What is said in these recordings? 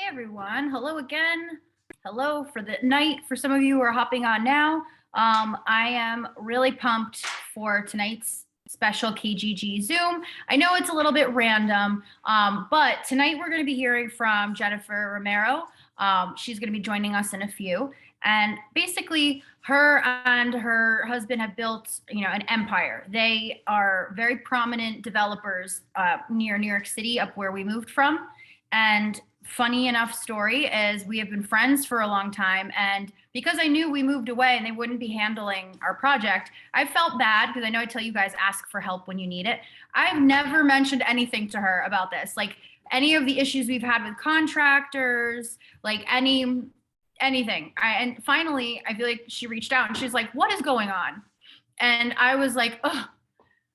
Hey everyone, hello again. Hello for the night for some of you who are hopping on now. I am really pumped for tonight's special KGG Zoom. I know it's a little bit random, but tonight we're going to be hearing from Jennifer Romero. She's going to be joining us in a few. And basically, her and her husband have built, an empire. They are very prominent developers near New York City, up where we moved from. And funny enough story is we have been friends for a long time, and because I knew we moved away and they wouldn't be handling our project, I felt bad because I know I tell you guys ask for help when you need it. I've never mentioned anything to her about this, like any of the issues we've had with contractors, like anything. And finally I feel like she reached out and she's like, what is going on? And I was like, oh,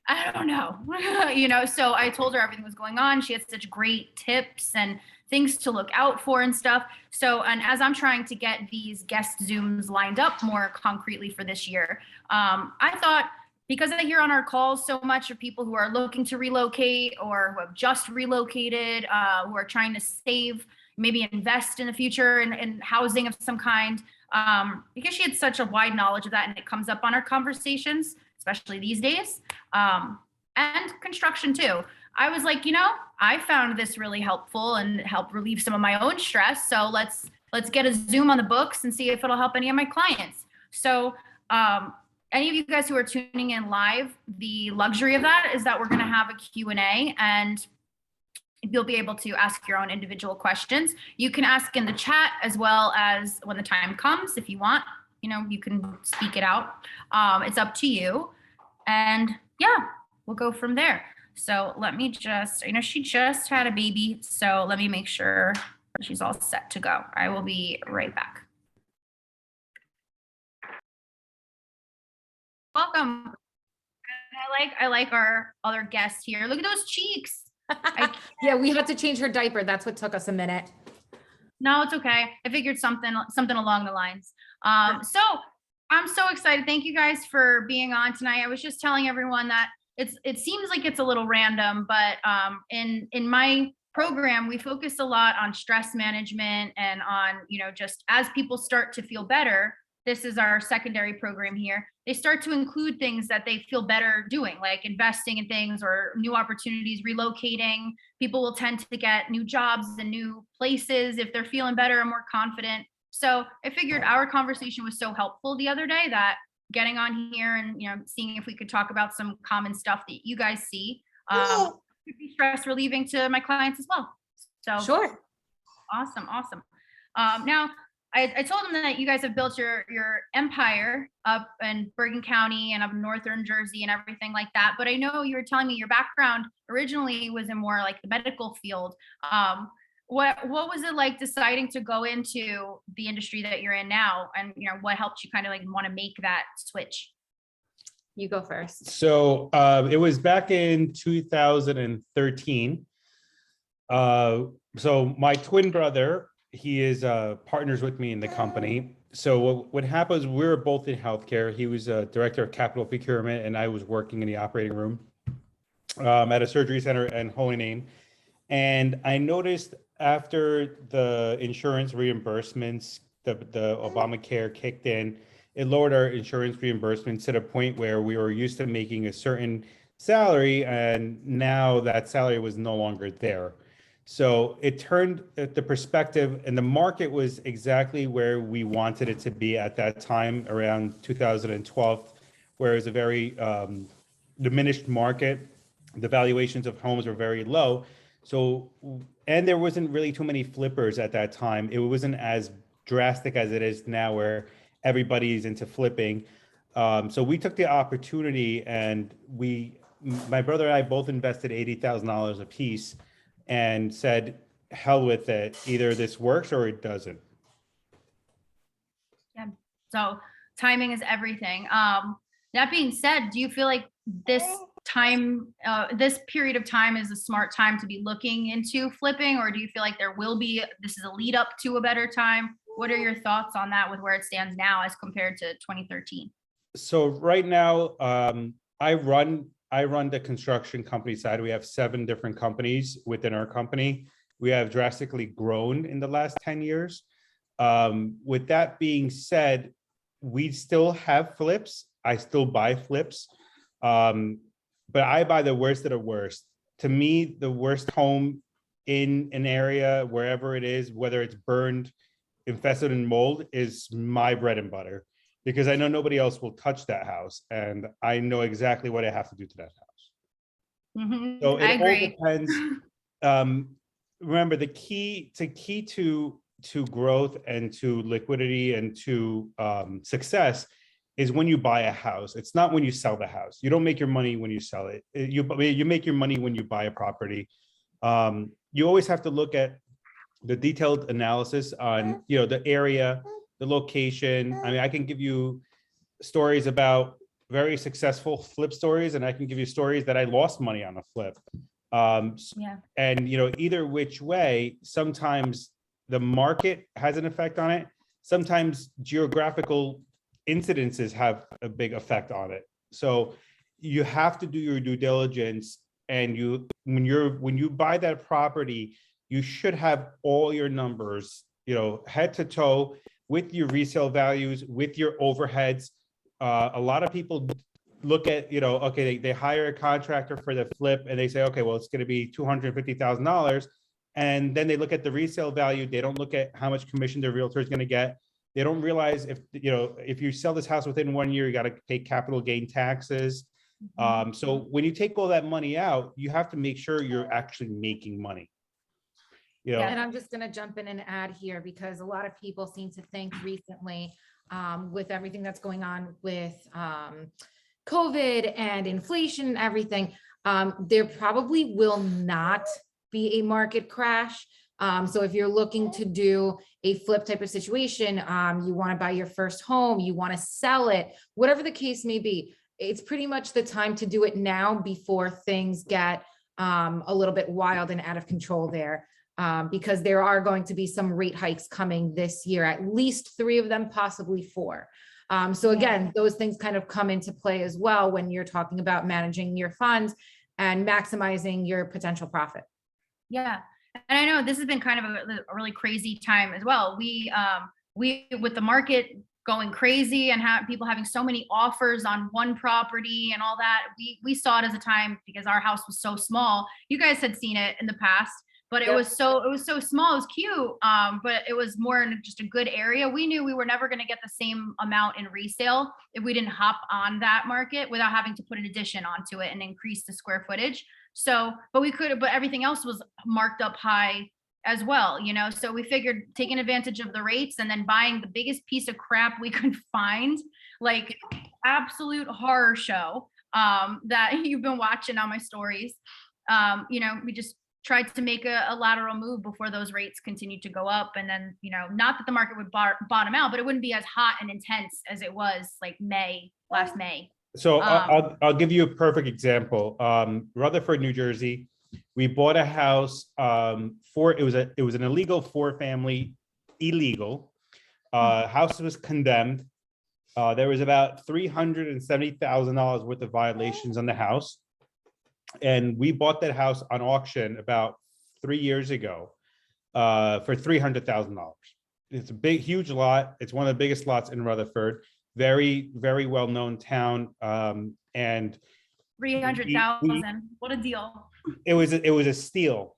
I don't know. So I told her everything was going on. She had such great tips and things to look out for and stuff. So, and as I'm trying to get these guest Zooms lined up more concretely for this year, I thought, because I hear on our calls so much of people who are looking to relocate or who have just relocated, who are trying to save, maybe invest in the future in housing of some kind, because she had such a wide knowledge of that and it comes up on our conversations, especially these days, and construction too. I was like, I found this really helpful and helped relieve some of my own stress. So let's get a Zoom on the books and see if it'll help any of my clients. So any of you guys who are tuning in live, the luxury of that is that we're going to have a Q&A and you'll be able to ask your own individual questions. You can ask in the chat as well as when the time comes, if you want, you can speak it out. It's up to you. And yeah, we'll go from there. So let me just, she just had a baby. So let me make sure she's all set to go. I will be right back. Welcome. I like our other guest here. Look at those cheeks. Yeah, we had to change her diaper. That's what took us a minute. No, it's okay. I figured something along the lines. So I'm so excited. Thank you guys for being on tonight. I was just telling everyone that it seems like it's a little random, but in my program, we focus a lot on stress management and on, just as people start to feel better, this is our secondary program here. They start to include things that they feel better doing, like investing in things or new opportunities, relocating. People will tend to get new jobs and new places if they're feeling better and more confident. So I figured our conversation was so helpful the other day that getting on here and seeing if we could talk about some common stuff that you guys see could be stress relieving to my clients as well. So sure. Awesome. Now I told them that you guys have built your empire up in Bergen County and up in northern Jersey and everything like that. But I know you were telling me your background originally was in more like the medical field. What was it like deciding to go into the industry that you're in now, and what helped you kind of like want to make that switch? You go first. So it was back in 2013. So my twin brother, he is partners with me in the company. So what happened is we were both in healthcare. He was a director of capital procurement and I was working in the operating room at a surgery center in Holy Name. And I noticed after the insurance reimbursements, the Obamacare kicked in, it lowered our insurance reimbursements to the point where we were used to making a certain salary, and now that salary was no longer there. So it turned the perspective, and the market was exactly where we wanted it to be at that time, around 2012, where it was a very diminished market. The valuations of homes were very low. So, and there wasn't really too many flippers at that time. It wasn't as drastic as it is now, where everybody's into flipping. So we took the opportunity, and my brother and I both invested $80,000 a piece and said, hell with it. Either this works or it doesn't. Yeah. So timing is everything. That being said, do you feel like this period of time is a smart time to be looking into flipping, or do you feel like this is a lead up to a better time? What are your thoughts on that with where it stands now as compared to 2013? So right now, I run the construction company side. We have 7 different companies within our company. We have drastically grown in the last 10 years. With that being said, we still have flips. I still buy flips, but I buy the worst of the worst. To me, the worst home in an area, wherever it is, whether it's burned, infested in mold, is my bread and butter, because I know nobody else will touch that house, and I know exactly what I have to do to that house. Mhm, So I it all agree. depends. Remember, the key to growth and to liquidity and to success is when you buy a house. It's not when you sell the house. You don't make your money when you sell it. You make your money when you buy a property. You always have to look at the detailed analysis on, the area, the location. I mean, I can give you stories about very successful flip stories, and I can give you stories that I lost money on a flip. Yeah. And either which way, sometimes the market has an effect on it. Sometimes geographical incidences have a big effect on it. So you have to do your due diligence, and when you buy that property, you should have all your numbers, head to toe, with your resale values, with your overheads. A lot of people look at, okay, they hire a contractor for the flip, and they say, okay, well, it's going to be $250,000. And then they look at the resale value. They don't look at how much commission the realtor is going to get. They don't realize if you sell this house within 1 year, you got to pay capital gain taxes. So when you take all that money out, you have to make sure you're actually making money. Yeah. And I'm just going to jump in and add here, because a lot of people seem to think recently, with everything that's going on with COVID and inflation and everything, there probably will not be a market crash. So if you're looking to do a flip type of situation, you want to buy your first home, you want to sell it, whatever the case may be, it's pretty much the time to do it now before things get a little bit wild and out of control there. Because there are going to be some rate hikes coming this year, at least 3 of them, possibly 4. So again, those things kind of come into play as well when you're talking about managing your funds and maximizing your potential profit. Yeah. And I know this has been kind of a really crazy time as well. We with the market going crazy and people having so many offers on one property and all that, we saw it as a time, because our house was so small. You guys had seen it in the past, but it was so small. It was cute, but it was more in just a good area. We knew we were never going to get the same amount in resale if we didn't hop on that market without having to put an addition onto it and increase the square footage. So, but everything else was marked up high as well, so we figured taking advantage of the rates and then buying the biggest piece of crap we could find, like absolute horror show that you've been watching on my stories. We just tried to make a lateral move before those rates continued to go up. And then, not that the market would bottom out, but it wouldn't be as hot and intense as it was like last May. So I'll give you a perfect example. Rutherford, New Jersey. We bought a house it was an illegal 4-family, illegal. House was condemned. There was about $370,000 worth of violations on the house. And we bought that house on auction about 3 years ago for $300,000. It's a big, huge lot. It's one of the biggest lots in Rutherford. Very, very well-known town. And 300,000. What a deal. It was a steal.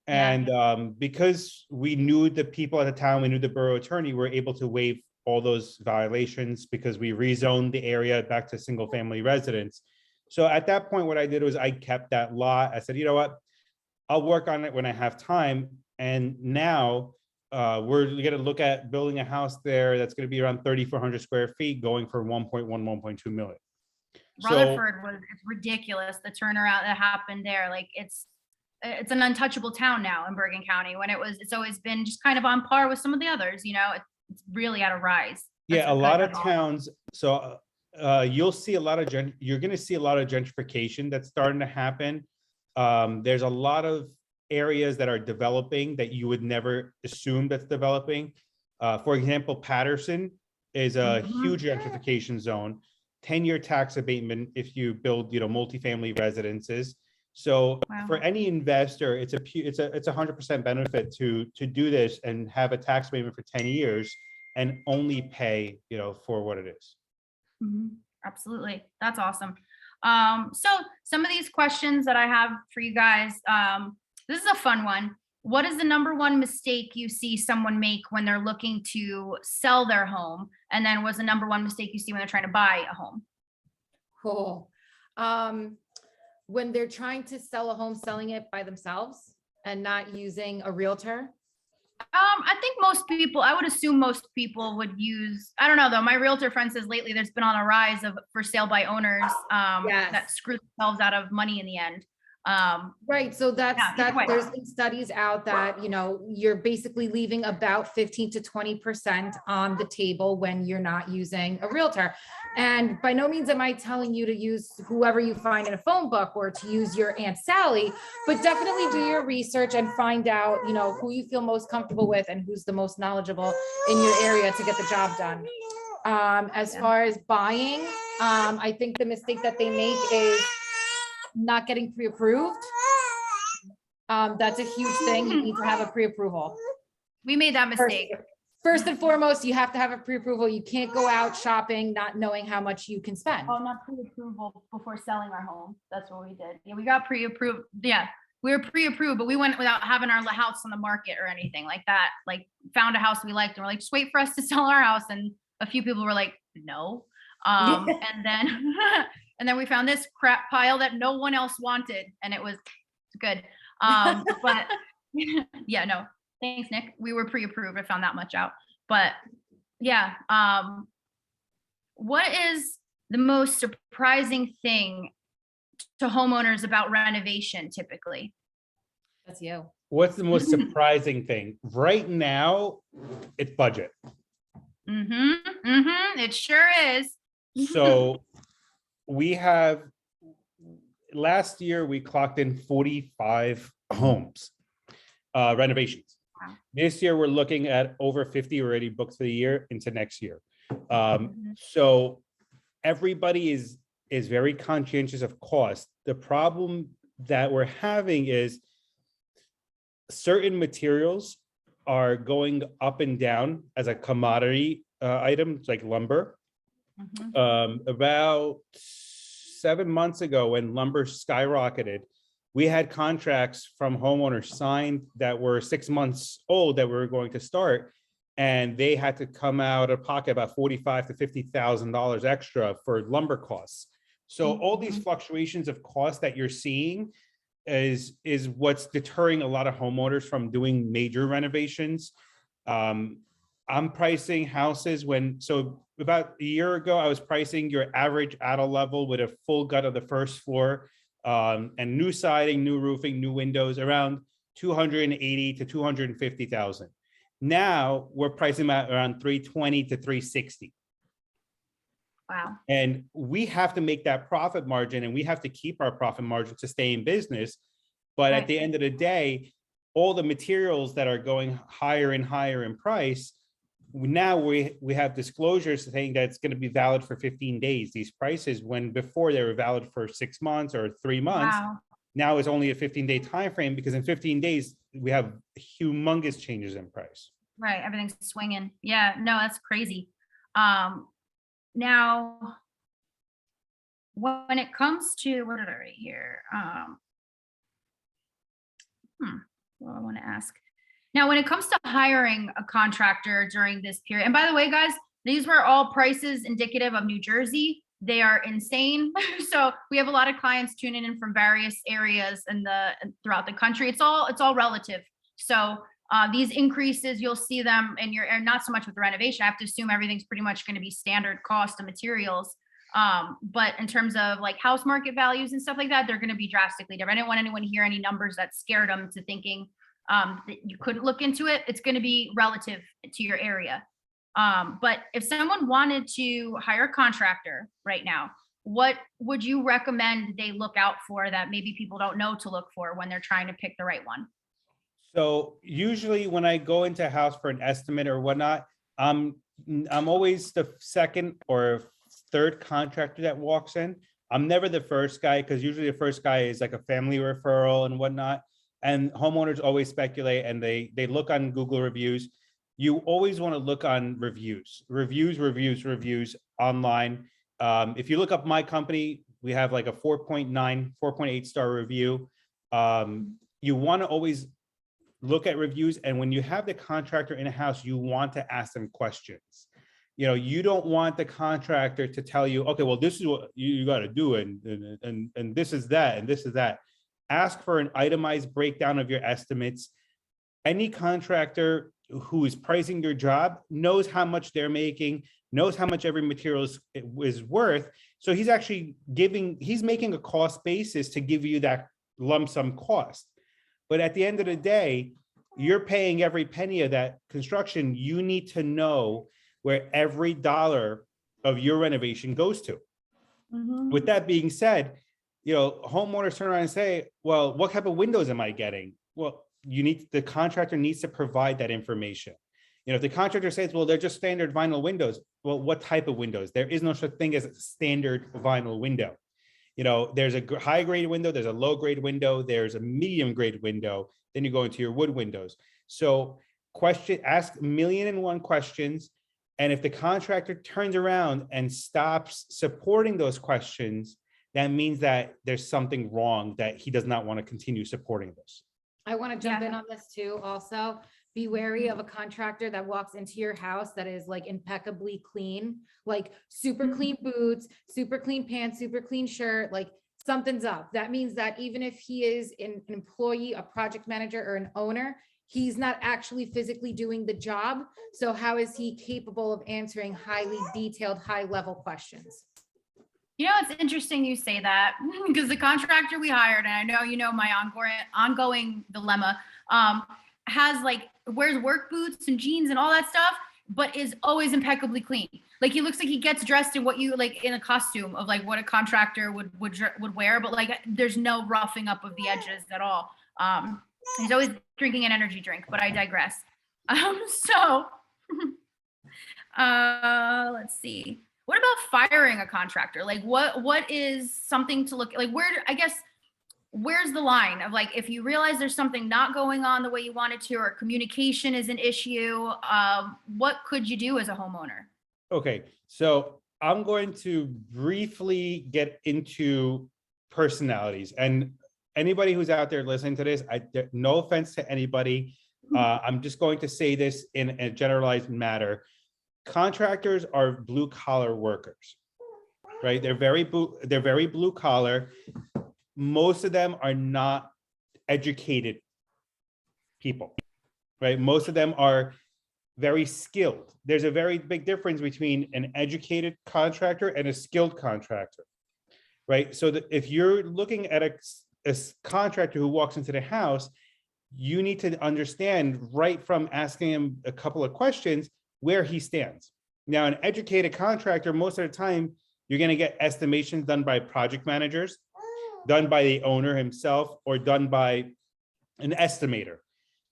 And because we knew the people at the town, we knew the borough attorney, we were able to waive all those violations because we rezoned the area back to single family residence. So at that point, what I did was I kept that lot. I said, you know what, I'll work on it when I have time. And now we're going to look at building a house there that's going to be around 3,400 square feet, going for 1.1, 1.2 million. Rutherford it's ridiculous, the turnaround that happened there. Like it's an untouchable town now in Bergen County, when it's always been just kind of on par with some of the others. It's really at a rise. Yeah, a lot of towns. So you'll see you're going to see a lot of gentrification that's starting to happen. There's a lot of areas that are developing that you would never assume that's developing. For example, Patterson is a huge gentrification zone. 10-year tax abatement if you build, multifamily residences. So Wow. for any investor, it's a 100% benefit to do this and have a tax payment for 10 years and only pay, for what it is. Absolutely. That's awesome. So some of these questions that I have for you guys, this is a fun one. What is the number one mistake you see someone make when they're looking to sell their home? And then what's the number one mistake you see when they're trying to buy a home? Cool. When they're trying to sell a home, selling it by themselves and not using a realtor. I think most people, I would assume most people would use, I don't know though. My realtor friend says lately there's been on a rise of for sale by owners Yes. that screw themselves out of money in the end. Right. So that's either way. there's been studies out that, you're basically leaving about 15 to 20% on the table when you're not using a realtor. And by no means am I telling you to use whoever you find in a phone book or to use your Aunt Sally, but definitely do your research and find out, who you feel most comfortable with and who's the most knowledgeable in your area to get the job done. As far as buying, I think the mistake that they make is not getting pre-approved. That's a huge thing. You need to have a pre-approval. We made that mistake. First and foremost, you have to have a pre-approval. You can't go out shopping not knowing how much you can spend. Oh, not pre-approval before selling our home. That's what we did. Yeah, we got pre-approved. Yeah, we were pre-approved, but we went without having our house on the market or anything like that. Like found a house we liked and we're like, just wait for us to sell our house. And a few people were like, no. And then and then we found this crap pile that no one else wanted, and it was good. But yeah, no, thanks, Nick. We were pre-approved. I found that much out. But yeah, what is the most surprising thing to homeowners about renovation typically? That's you. What's the most surprising thing? Right now, it's budget. It sure is. So we have, last year, we clocked in 45 homes, renovations. Wow. This year, we're looking at over 50 already booked for the year into next year. So everybody is very conscientious of cost. The problem that we're having is certain materials are going up and down as a commodity item, like lumber. About 7 months ago, when lumber skyrocketed, we had contracts from homeowners signed that were 6 months old that we were going to start, and they had to come out of pocket about $45,000 to $50,000 extra for lumber costs. So all these fluctuations of cost that you're seeing is what's deterring a lot of homeowners from doing major renovations. I'm pricing houses so about a year ago, I was pricing your average adult level with a full gut of the first floor and new siding, new roofing, new windows around $280,000 to $250,000. Now we're pricing at around $320,000 to $360,000. Wow. And we have to make that profit margin, and we have to keep our profit margin to stay in business. But at the end of the day, all the materials that are going higher and higher in price, now we have disclosures saying that it's going to be valid for 15 days, these prices, when before they were valid for 6 months or 3 months. Wow. Now it's only a 15-day time frame, because in 15 days we have humongous changes in price. Right, everything's swinging. Yeah, no, that's crazy. Now, when it comes to, what did I write here? What do I want to ask? Now, when it comes to hiring a contractor during this period, and by the way, guys, these were all prices indicative of New Jersey. They are insane. So we have a lot of clients tuning in from various areas throughout the country. It's all relative. So these increases, you'll see them in and not so much with the renovation. I have to assume everything's pretty much going to be standard cost of materials. But in terms of like house market values and stuff like that, they're going to be drastically different. I didn't want anyone to hear any numbers that scared them to thinking that you couldn't look into it. It's going to be relative to your area. But if someone wanted to hire a contractor right now, what would you recommend they look out for that maybe people don't know to look for when they're trying to pick the right one? So usually when I go into a house for an estimate or whatnot, I'm always the second or third contractor that walks in. I'm never the first guy, because usually the first guy is like a family referral and whatnot. And homeowners always speculate and they look on Google reviews. You always want to look on reviews online. If you look up my company, we have like a 4.9, 4.8 star review. You want to always look at reviews. And when you have the contractor in a house, you want to ask them questions. You don't want the contractor to tell you, okay, well, this is what you got to do. And this is that, and this is that. Ask for an itemized breakdown of your estimates. Any contractor who is pricing your job knows how much they're making, knows how much every material is worth. So he's actually making a cost basis to give you that lump sum cost. But at the end of the day, you're paying every penny of that construction. You need to know where every dollar of your renovation goes to. Mhm. With that being said, homeowners turn around and say, well, what type of windows am I getting? Well, the contractor needs to provide that information. If the contractor says, well, they're just standard vinyl windows, well, what type of windows? There is no such thing as a standard vinyl window. There's a high grade window, there's a low grade window, there's a medium grade window, then you go into your wood windows. So ask 1,000,001 questions. And if the contractor turns around and stops supporting those questions, that means that there's something wrong, that he does not want to continue supporting this. I want to jump in on this too. Also, be wary of a contractor that walks into your house that is like impeccably clean, like super clean boots, super clean pants, super clean shirt, like something's up. That means that even if he is an employee, a project manager, or an owner, he's not actually physically doing the job. So how is he capable of answering highly detailed, high-level questions? It's interesting you say that, because the contractor we hired, and I know my ongoing dilemma, has wears work boots and jeans and all that stuff, but is always impeccably clean. Like he looks like he gets dressed in what you in a costume of what a contractor would wear, but there's no roughing up of the edges at all. He's always drinking an energy drink, but I digress. Let's see. What about firing a contractor? What is something to look where's the line of if you realize there's something not going on the way you want it to, or communication is an issue, what could you do as a homeowner? Okay, so I'm going to briefly get into personalities, and anybody who's out there listening to this, no offense to anybody. I'm just going to say this in a generalized matter. Contractors are blue collar workers, right? They're very blue collar. Most of them are not educated people, right? Most of them are very skilled. There's a very big difference between an educated contractor and a skilled contractor, right? So that if you're looking at a contractor who walks into the house, you need to understand right from asking him a couple of questions where he stands. Now, an educated contractor, most of the time, you're going to get estimations done by project managers, done by the owner himself, or done by an estimator.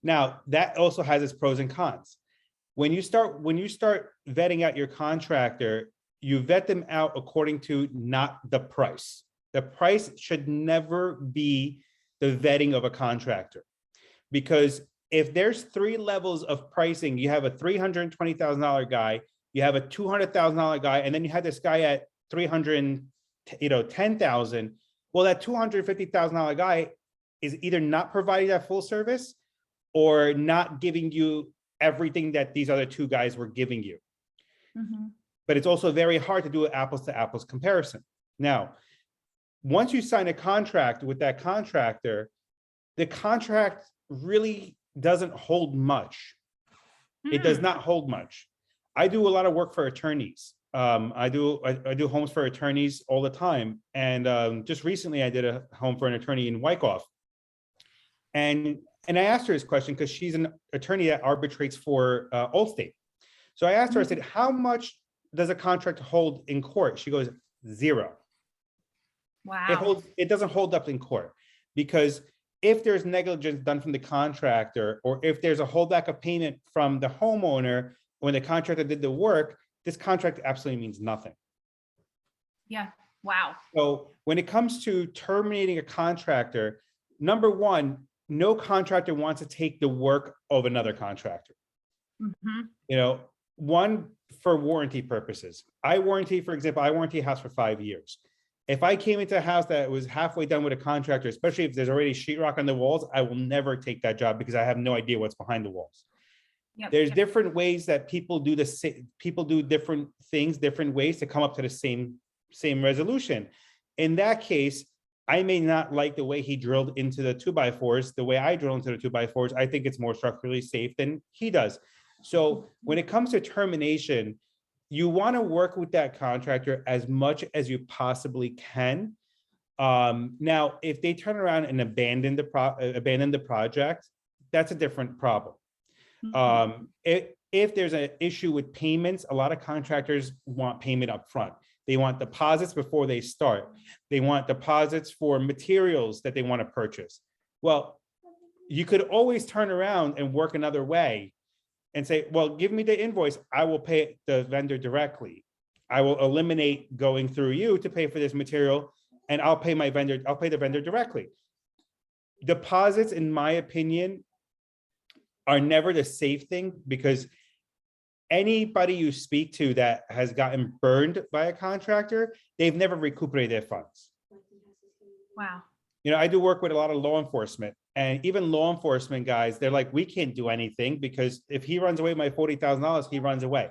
Now, that also has its pros and cons. When you start vetting out your contractor, you vet them out according to not the price. The price should never be the vetting of a contractor, because if there's 3 levels of pricing, you have a $320,000 guy, you have a $200,000 guy, and then you have this guy at $310,000. Well, that $250,000 guy is either not providing that full service or not giving you everything that these other 2 guys were giving you. Mm-hmm. But it's also very hard to do an apples to apples comparison. Now, once you sign a contract with that contractor, the contract really doesn't hold much. It does not hold much. I do a lot of work for attorneys. I do homes for attorneys all the time. And just recently I did a home for an attorney in Wyckoff. And I asked her this question because she's an attorney that arbitrates for Allstate. So I asked her, I said, how much does a contract hold in court? She goes, 0. Wow. It doesn't hold up in court, because if there's negligence done from the contractor, or if there's a holdback of payment from the homeowner when the contractor did the work, this contract absolutely means nothing. Yeah. Wow. So when it comes to terminating a contractor, number one, no contractor wants to take the work of another contractor. Mhm. You know, one, for warranty purposes. I warranty a house for 5 years. If I came into a house that was halfway done with a contractor, especially if there's already sheetrock on the walls, I will never take that job because I have no idea what's behind the walls. Yep. There's different ways that people do people do different things, different ways to come up to the same resolution. In that case, I may not like the way he drilled into the 2x4s, the way I drill into the 2x4s. I think it's more structurally safe than he does. So when it comes to termination, you want to work with that contractor as much as you possibly can. Now, if they turn around and abandon the project, that's a different problem. If there's an issue with payments, a lot of contractors want payment up front. They want deposits before they start. They want deposits for materials that they want to purchase. Well, you could always turn around and work another way and say, well, give me the invoice. I will pay the vendor directly. I will eliminate going through you to pay for this material, and I'll pay the vendor directly. Deposits, in my opinion, are never the safe thing, because anybody you speak to that has gotten burned by a contractor, they've never recuperated their funds. Wow. You know, I do work with a lot of law enforcement, and even law enforcement guys, they're like, we can't do anything because if he runs away my $40,000, he runs away.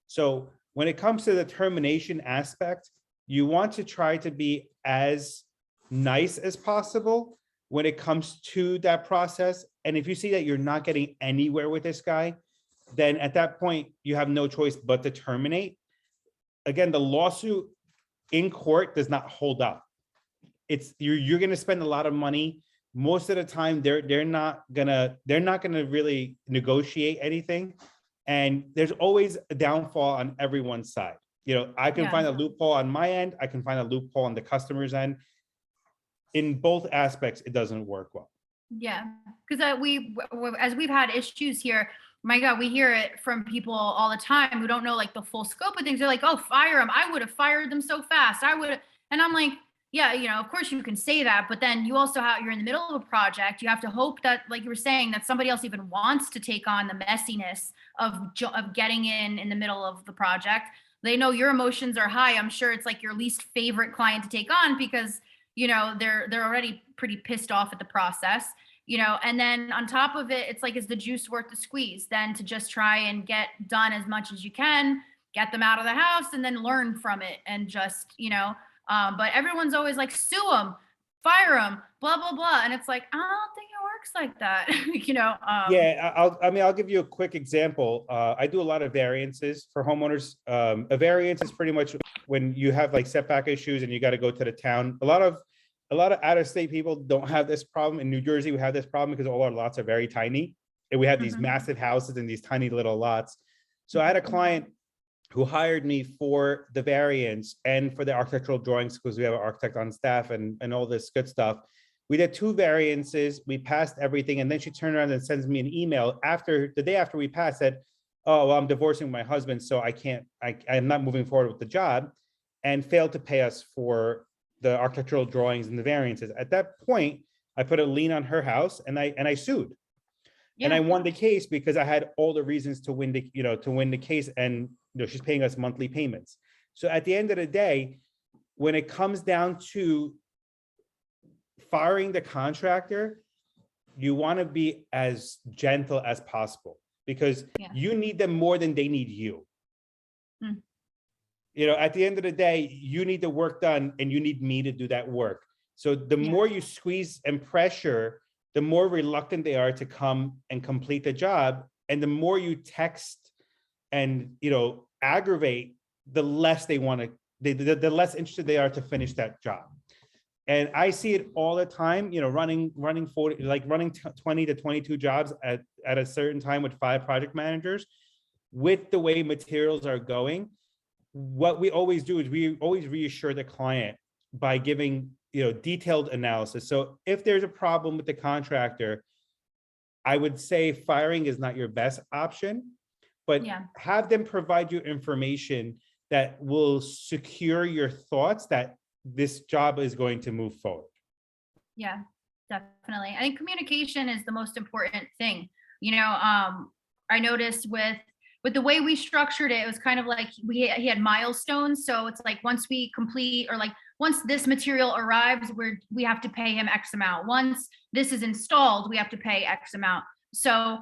So when it comes to the termination aspect, you want to try to be as nice as possible when it comes to that process. And if you see that you're not getting anywhere with this guy, then at that point, you have no choice but to terminate. Again, the lawsuit in court does not hold up. You're going to spend a lot of money. Most of the time, they're not gonna really negotiate anything. And there's always a downfall on everyone's side. You know, I can find a loophole on my end. I can find a loophole on the customer's end. In both aspects, it doesn't work well. Yeah, because as we've had issues here, my God, we hear it from people all the time who don't know like the full scope of things. They're like, "Oh, fire them! I would have fired them so fast. I would," and I'm like, "Yeah, you know, of course you can say that, but then you also you're in the middle of a project. You have to hope that, like you were saying, that somebody else even wants to take on the messiness of getting in the middle of the project. They know your emotions are high. I'm sure it's like your least favorite client to take on because you know they're already pretty pissed off at the process." You know, and then on top of it, it's like, is the juice worth the squeeze? Then to just try and get done as much as you can, get them out of the house, and then learn from it, and just, you know. But everyone's always like, sue them, fire them, blah blah blah, and it's like, I don't think it works like that, you know. Yeah, I'll give you a quick example. I do a lot of variances for homeowners. A variance is pretty much when you have like setback issues and you got to go to the town. A lot of out-of-state people don't have this problem. In New Jersey, we have this problem because all our lots are very tiny, and we have these massive houses and these tiny little lots. So I had a client who hired me for the variance and for the architectural drawings, because we have an architect on staff and all this good stuff. We did 2 variances, we passed everything, and then she turned around and sends me an email the day after we passed, said, "Oh, well, I'm divorcing my husband, so I'm not moving forward with the job," and failed to pay us for the architectural drawings and the variances. At that point, I put a lien on her house and I sued. Yeah. And I won the case because I had all the reasons to win the case, and she's paying us monthly payments. So at the end of the day, when it comes down to firing the contractor, you want to be as gentle as possible, because you need them more than they need you. You know, at the end of the day, you need the work done and you need me to do that work. So the more you squeeze and pressure, the more reluctant they are to come and complete the job. And the more you text and, aggravate, the less they want to, the less interested they are to finish that job. And I see it all the time, running 20 to 22 jobs at a certain time with 5 project managers. With the way materials are going, what we always do is we always reassure the client by giving, detailed analysis. So if there's a problem with the contractor, I would say firing is not your best option, but have them provide you information that will secure your thoughts, that this job is going to move forward. Yeah, definitely. I think communication is the most important thing. I noticed with the way we structured it, it was kind of like he had milestones. So it's like once we complete, or like once this material arrives, we have to pay him X amount. Once this is installed, we have to pay X amount. So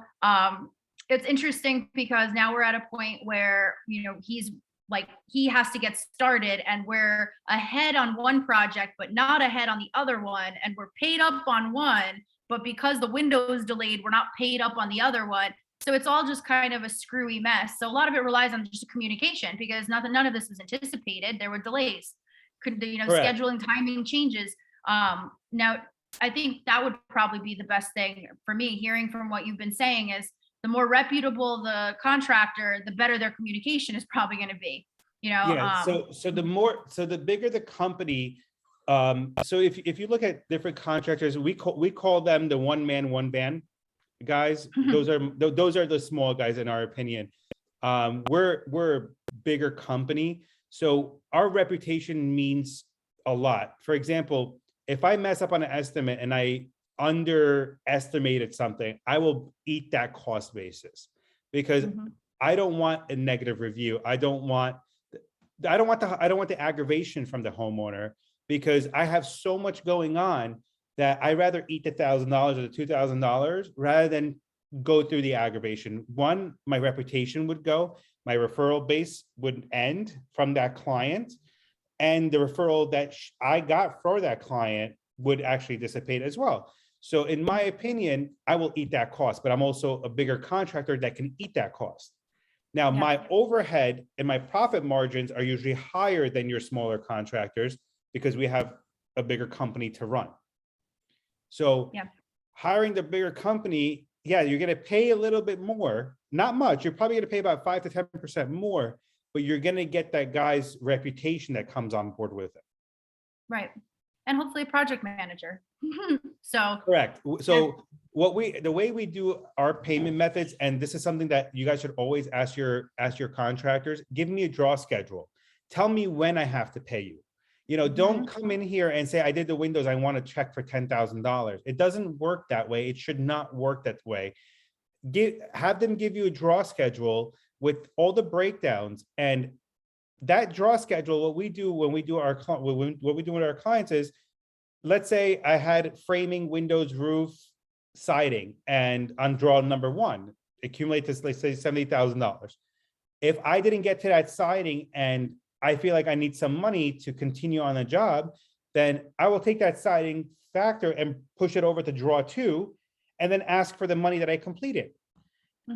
it's interesting because now we're at a point where, he's like, he has to get started, and we're ahead on one project, but not ahead on the other one. And we're paid up on one, but because the window is delayed, we're not paid up on the other one. So it's all just kind of a screwy mess. So a lot of it relies on just communication, because none of this was anticipated. There were delays, Correct. scheduling, timing changes. Now, I think that would probably be the best thing for me, hearing from what you've been saying, is the more reputable the contractor, the better their communication is probably going to be. Yeah. So the bigger the company. So if you look at different contractors, we call them the one man, one band guys. Those are the small guys in our opinion. We're a bigger company, so our reputation means a lot. For example, if I mess up on an estimate and I underestimated something, I will eat that cost basis, because I don't want a negative review. I don't want the aggravation from the homeowner, because I have so much going on that I rather eat the $1,000 or the $2,000 rather than go through the aggravation. One, my reputation would go, my referral base would end from that client, and the referral that I got for that client would actually dissipate as well. So in my opinion, I will eat that cost, but I'm also a bigger contractor that can eat that cost. Now, my overhead and my profit margins are usually higher than your smaller contractors, because we have a bigger company to run. So hiring the bigger company, you're going to pay a little bit more, not much. You're probably going to pay about 5 to 10% more, but you're going to get that guy's reputation that comes on board with it. Right. And hopefully a project manager. So correct. So the way we do our payment methods, and this is something that you guys should always ask your contractors, give me a draw schedule. Tell me when I have to pay you. Don't come in here and say, I did the windows, I want a check for $10,000. It doesn't work that way. It should not work that way. Have them give you a draw schedule with all the breakdowns, and that draw schedule, what we do with our clients is, let's say I had framing, windows, roof, siding, and on draw number one, accumulate this, let's say $70,000. If I didn't get to that siding and I feel like I need some money to continue on the job, then I will take that siding factor and push it over to draw two, and then ask for the money that I completed.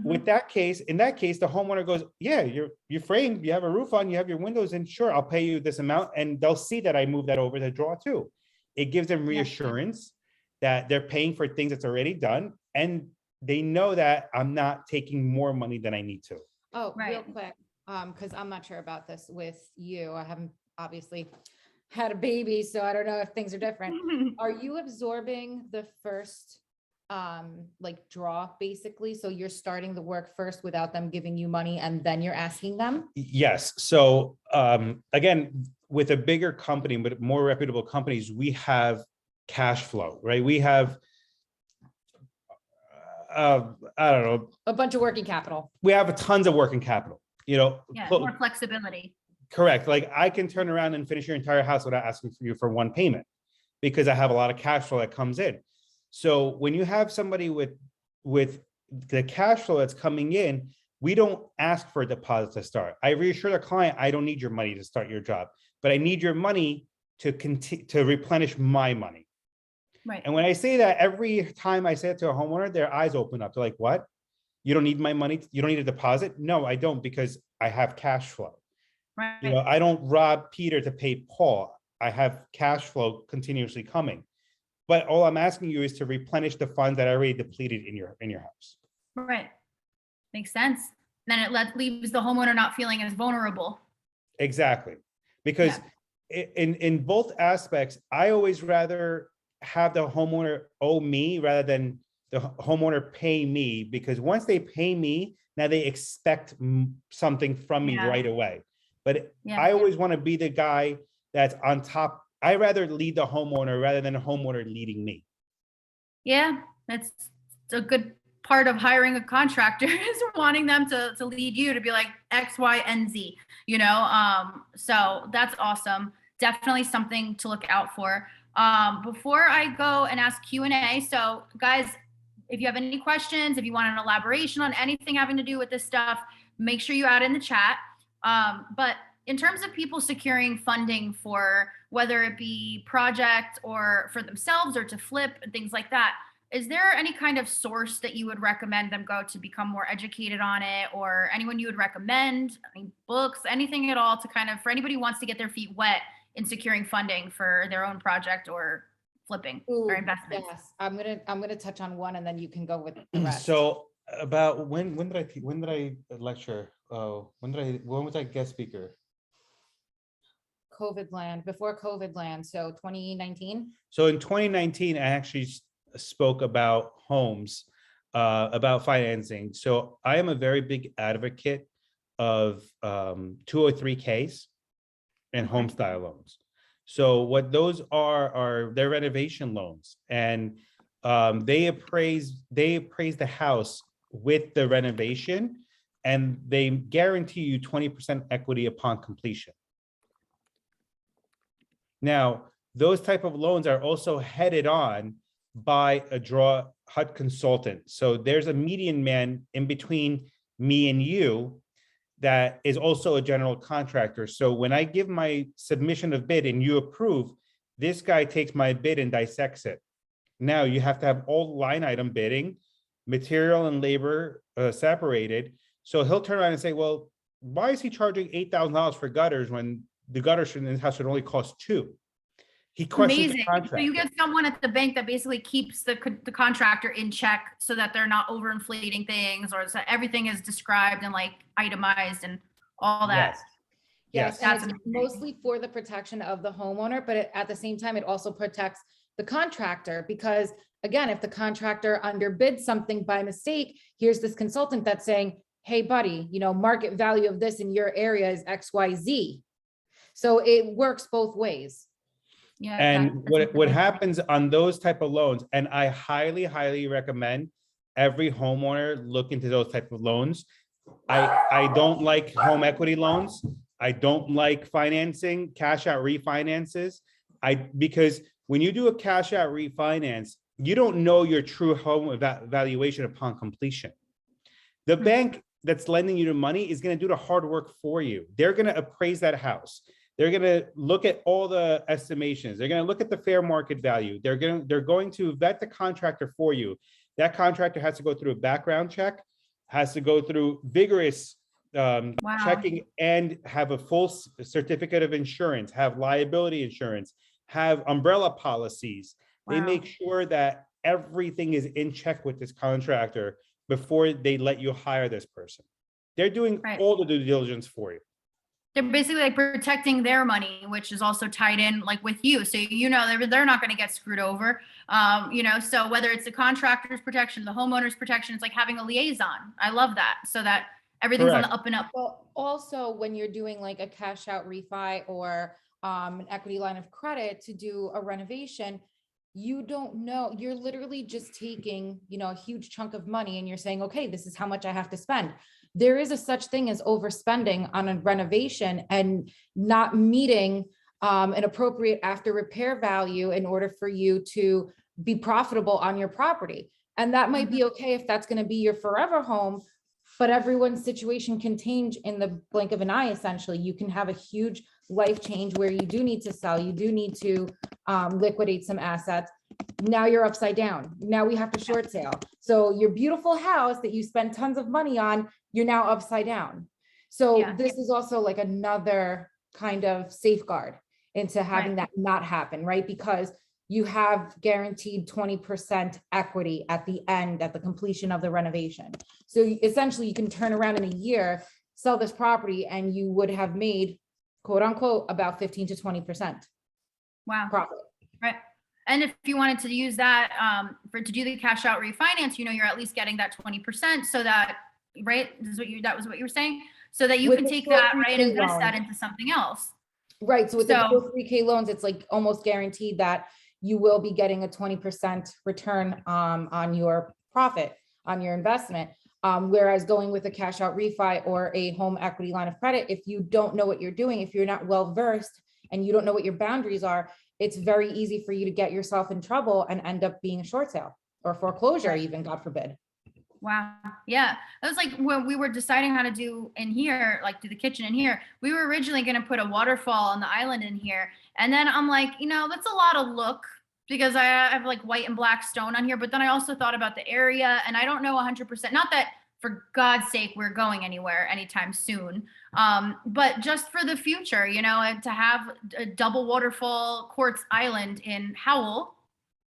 In that case, the homeowner goes, yeah, you're framed, you have a roof on, you have your windows in, sure, I'll pay you this amount, and they'll see that I moved that over to draw two. It gives them reassurance that they're paying for things that's already done, and they know that I'm not taking more money than I need to. Oh, real quick, because I'm not sure about this with you. I haven't obviously had a baby, so I don't know if things are different. Are you absorbing the first draw, basically? So you're starting the work first without them giving you money, and then you're asking them? Yes. So again, with a bigger company, with more reputable companies, we have cash flow, right? We have I don't know, a bunch of working capital. We have tons of working capital, more flexibility. Correct. Like I can turn around and finish your entire house without asking for you for one payment, because I have a lot of cash flow that comes in. So when you have somebody with the cash flow that's coming in, we don't ask for a deposit to start. I reassure the client, I don't need your money to start your job, but I need your money to replenish my money. Right. And when I say that, every time I say it to a homeowner, their eyes open up. They're like, what? You don't need my money? You don't need a deposit? No, I don't, because I have cash flow. Right. I don't rob Peter to pay Paul. I have cash flow continuously coming. But all I'm asking you is to replenish the funds that I already depleted in your house. Right. Makes sense. Then it leaves the homeowner not feeling as vulnerable. Exactly. Because in both aspects, I always rather have the homeowner owe me rather than the homeowner pay me, because once they pay me, now they expect something from me right away. But I always want to be the guy that's on top I rather lead the homeowner rather than a homeowner leading me. Yeah, that's a good part of hiring a contractor is wanting them to lead you to be like X, Y, and Z, you know? So that's awesome. Definitely something to look out for. Before I go and ask Q&A, so guys, if you have any questions, if you want an elaboration on anything having to do with this stuff, make sure you add in the chat. But in terms of people securing funding for whether it be project or for themselves or to flip and things like that, is there any kind of source that you would recommend them go to become more educated on it, or anyone you would recommend? I mean, books, anything at all to kind of, for anybody who wants to get their feet wet in securing funding for their own project or flipping or investment? Yes, I'm gonna touch on one and then you can go with the rest. So about when did I lecture? When was I guest speaker? COVID land, before COVID land, so 2019. So in 2019, I actually spoke about homes, about financing. So I am a very big advocate of 203Ks and home style loans. So what those are their renovation loans, and they appraise the house with the renovation, and they guarantee you 20% equity upon completion. Now, those type of loans are also headed on by a draw HUD consultant. So there's a median man in between me and you that is also a general contractor. So when I give my submission of bid and you approve, this guy takes my bid and dissects it. Now you have to have all line item bidding, material and labor separated. So he'll turn around and say, well, why is he charging $8,000 for gutters when the gutters in his house should only cost $2,000? He questions the Amazing. So you get someone at the bank that basically keeps the contractor in check so that they're not overinflating things, or so everything is described and like itemized and all that. Yes, That's and it's mostly for the protection of the homeowner, but at the same time, it also protects the contractor, because again, if the contractor underbids something by mistake, here's this consultant that's saying, hey buddy, you know, market value of this in your area is XYZ. So it works both ways. Yeah. And what happens on those type of loans, and I highly recommend every homeowner look into those type of loans. I don't like home equity loans. I don't like financing, cash out refinances. Because when you do a cash out refinance, you don't know your true home valuation upon completion. The bank that's lending you the money is going to do the hard work for you. They're going to appraise that house. They're going to look at all the estimations. They're going to look at the fair market value. They're going to vet the contractor for you. That contractor has to go through a background check, has to go through vigorous checking, and have a full certificate of insurance, have liability insurance, have umbrella policies. They make sure that everything is in check with this contractor before they let you hire this person. They're doing all the due diligence for you. They're basically like protecting their money, which is also tied in like with you. So, you know, they're not going to get screwed over. You know, so whether it's the contractor's protection, the homeowner's protection, it's like having a liaison. I love that. So that everything's on the up and up. Well, also when you're doing like a cash out refi or an equity line of credit to do a renovation, you don't know, you're literally just taking, you know, a huge chunk of money and you're saying, okay, this is how much I have to spend. There is a such thing as overspending on a renovation and not meeting an appropriate after repair value in order for you to be profitable on your property. And that might be okay if that's going to be your forever home, but everyone's situation can change in the blink of an eye. Essentially, you can have a huge life change where you do need to sell, you do need to liquidate some assets. Now you're upside down. Now we have to short sale. So your beautiful house that you spend tons of money on, you're now upside down. So this is also like another kind of safeguard into having that not happen, right? Because you have guaranteed 20% equity at the end, at the completion of the renovation. So essentially you can turn around in a year, sell this property, and you would have made, quote unquote, about 15 to 20% profit. Right. And if you wanted to use that to do the cash out refinance, you know, you're at least getting that 20% so that, right? That was what you were saying. So that you can take that, right, and invest that into something else. Right. So with the So 3K loans, it's like almost guaranteed that you will be getting a 20% return on your profit, on your investment. Whereas going with a cash out refi or a home equity line of credit, if you don't know what you're doing, if you're not well versed and you don't know what your boundaries are, it's very easy for you to get yourself in trouble and end up being a short sale or foreclosure, even, God forbid. wow. Yeah. It was like when we were deciding how to do in here, like do the kitchen in here, we were originally going to put a waterfall on the island in here. And then I'm like, that's a lot of look because I have like white and black stone on here. But then I also thought about the area and I don't know 100%, not that for God's sake, we're going anywhere anytime soon. But just for the future, and to have a double waterfall quartz island in Howell,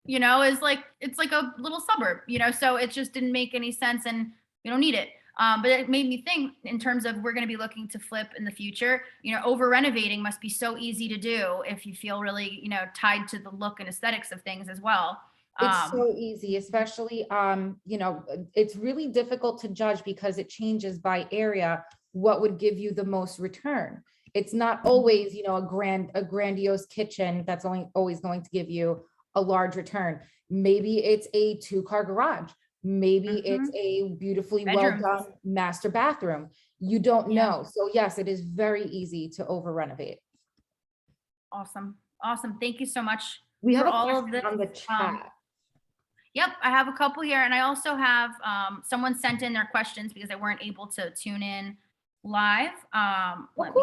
is like, it's like a little suburb, so it just didn't make any sense and we don't need it. But it made me think in terms of we're going to be looking to flip in the future, over renovating must be so easy to do if you feel really, tied to the look and aesthetics of things as well. It's so easy, especially, it's really difficult to judge because it changes by area, what would give you the most return. It's not always, a grandiose kitchen that's always going to give you a large return. Maybe it's a 2-car garage. Maybe it's a beautifully well done master bathroom. You don't know. So yes, it is very easy to over renovate. Awesome. Thank you so much. We have for a all of question this. on the chat. Yep, I have a couple here, and I also have someone sent in their questions because they weren't able to tune in live. Let me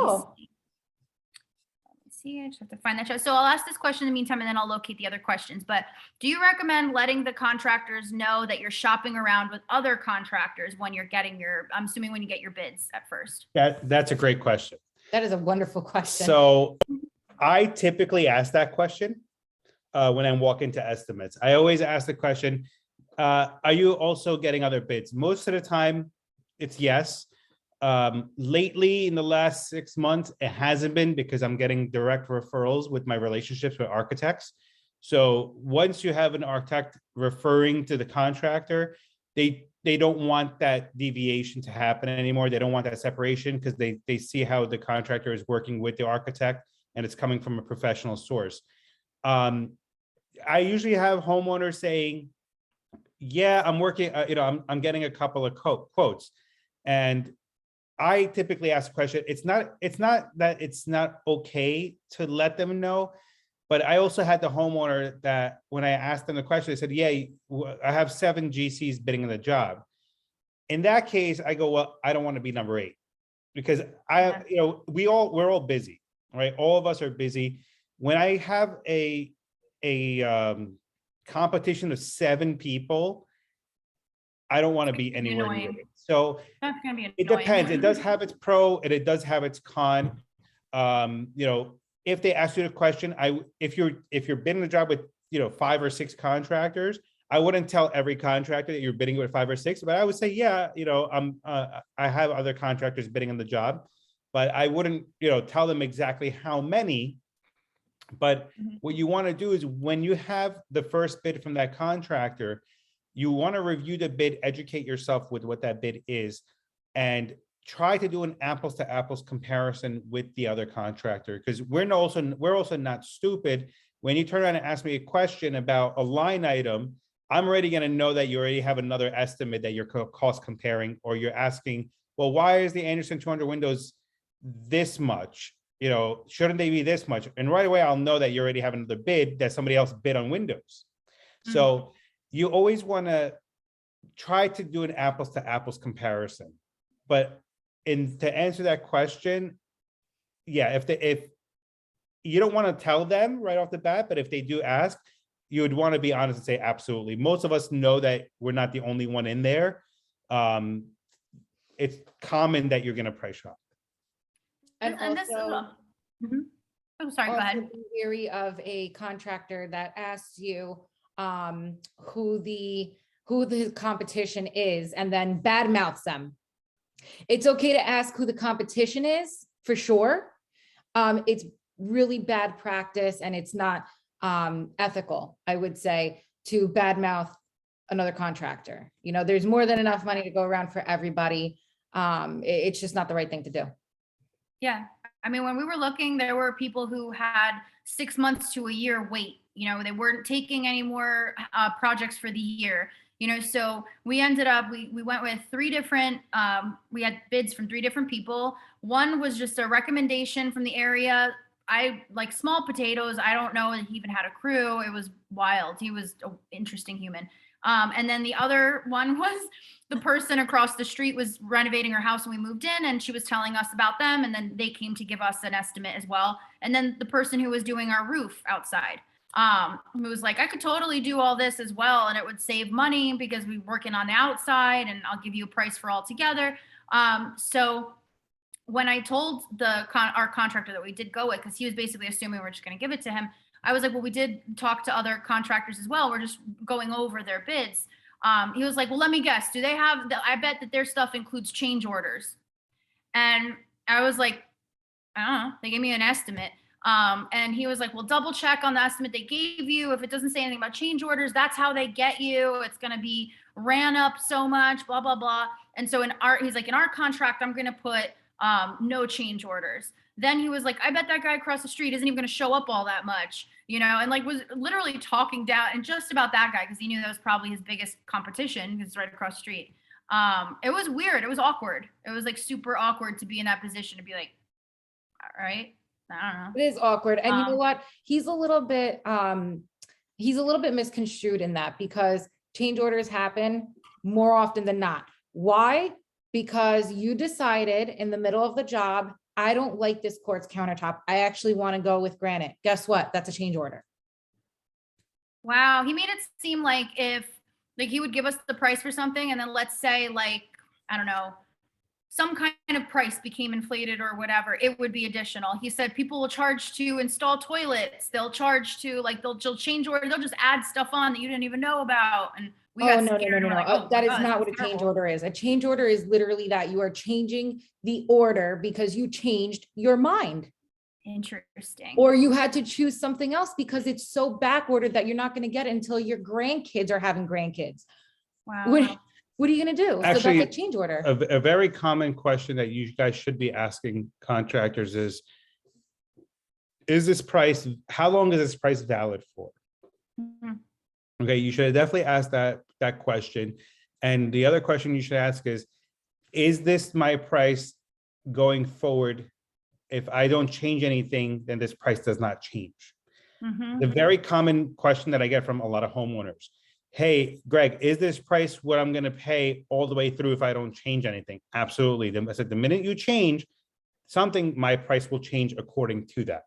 see. I just have to find that chat. So I'll ask this question in the meantime, and then I'll locate the other questions. But do you recommend letting the contractors know that you're shopping around with other contractors when you're getting I'm assuming when you get your bids at first? That's a great question. That is a wonderful question. So I typically ask that question when I walk into estimates. I always ask the question, are you also getting other bids? Most of the time, it's yes. Lately, in the last 6 months, it hasn't been because I'm getting direct referrals with my relationships with architects. So once you have an architect referring to the contractor, they don't want that deviation to happen anymore. They don't want that separation because they see how the contractor is working with the architect and it's coming from a professional source. I usually have homeowners saying, yeah, I'm working, I'm getting a couple of quotes. And I typically ask the question, it's not that it's not okay to let them know, but I also had the homeowner that when I asked them the question, they said, yeah, I have 7 GCs bidding on the job. In that case, I go, well, I don't want to be number 8 because we're all busy, right? All of us are busy. When I have a competition of 7 people, I don't want to be anywhere near it. So That's gonna be it depends. It does have its pro and it does have its con. If they ask you the question, if you're bidding the job with 5 or 6 contractors, I wouldn't tell every contractor that you're bidding with 5 or 6, but I would say, yeah, I have other contractors bidding on the job, but I wouldn't tell them exactly how many. But what you want to do is when you have the first bid from that contractor, you want to review the bid, educate yourself with what that bid is, and try to do an apples to apples comparison with the other contractor. Because we're also not stupid. When you turn around and ask me a question about a line item, I'm already going to know that you already have another estimate that you're cost comparing, or you're asking, well, why is the Anderson 200 windows this much? Shouldn't they be this much? And right away, I'll know that you already have another bid that somebody else bid on windows. So you always want to try to do an apples to apples comparison. But to answer that question, yeah, if you don't want to tell them right off the bat, but if they do ask, you would want to be honest and say, absolutely. Most of us know that we're not the only one in there. It's common that you're going to price shop. And this is also, oh, sorry, go ahead. Be wary of a contractor that asks you who the competition is and then badmouths them. It's okay to ask who the competition is, for sure. It's really bad practice and it's not ethical, I would say, to badmouth another contractor. There's more than enough money to go around for everybody. It's just not the right thing to do. Yeah, I mean, when we were looking, there were people who had 6 months to a year wait. You know, they weren't taking any more projects for the year. You know, so we ended up, we went with three different, we had bids from three different people. One was just a recommendation from the area. I like small potatoes. I don't know that he even had a crew. It was wild. He was an interesting human. And then the other one was the person across the street was renovating her house when we moved in, and she was telling us about them. And then they came to give us an estimate as well. And then the person who was doing our roof outside, who was like, I could totally do all this as well, and it would save money because we're working on the outside, and I'll give you a price for all together. So when I told our contractor that we did go with, because he was basically assuming we're just going to give it to him, I was like, well, we did talk to other contractors as well. We're just going over their bids. He was like, well, let me guess. Do they have, I bet that their stuff includes change orders. And I was like, I don't know. They gave me an estimate. And he was like, well, double check on the estimate they gave you. If it doesn't say anything about change orders, that's how they get you. It's going to be ran up so much, blah, blah, blah. And so he's like, in our contract, I'm going to put no change orders. Then he was like, I bet that guy across the street isn't even going to show up all that much, you know, and like was literally talking down and just about that guy because he knew that was probably his biggest competition because it's right across the street. It was weird. It was awkward. It was like super awkward to be in that position to be like, all right, I don't know. It is awkward. And you know what? He's a little bit misconstrued in that because change orders happen more often than not. Why? Because you decided in the middle of the job, I don't like this quartz countertop. I actually want to go with granite. Guess what? That's a change order. Wow. He made it seem like if like he would give us the price for something and then let's say like, I don't know, some kind of price became inflated or whatever, it would be additional. He said people will charge to install toilets. They'll charge to like, they'll change order. They'll just add stuff on that you didn't even know about. And we got no. like, oh, that is God, not what a change order is. A change order is literally that you are changing the order because you changed your mind. Interesting. Or you had to choose something else because it's so back ordered that you're not going to get it until your grandkids are having grandkids. Wow. What are you going to do? Actually, so that's a change order. A very common question that you guys should be asking contractors is this price, how long is this price valid for? Mm-hmm. Okay, you should definitely ask that question. And the other question you should ask is this my price going forward? If I don't change anything, then this price does not change. Mm-hmm. The very common question that I get from a lot of homeowners. Hey, Greg, is this price what I'm going to pay all the way through if I don't change anything? Absolutely. I said, the minute you change something, my price will change according to that.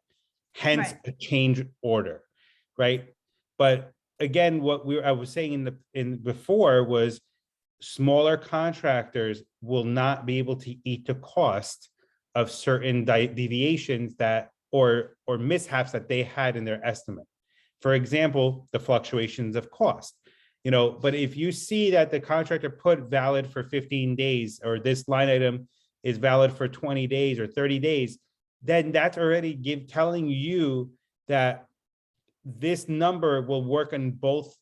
Hence a change order, right? But again, what I was saying before was smaller contractors will not be able to eat the cost of certain deviations that or mishaps that they had in their estimate. For example, the fluctuations of cost. You know, but if you see that the contractor put valid for 15 days, or this line item is valid for 20 days or 30 days, then that's already telling you that this number will work on both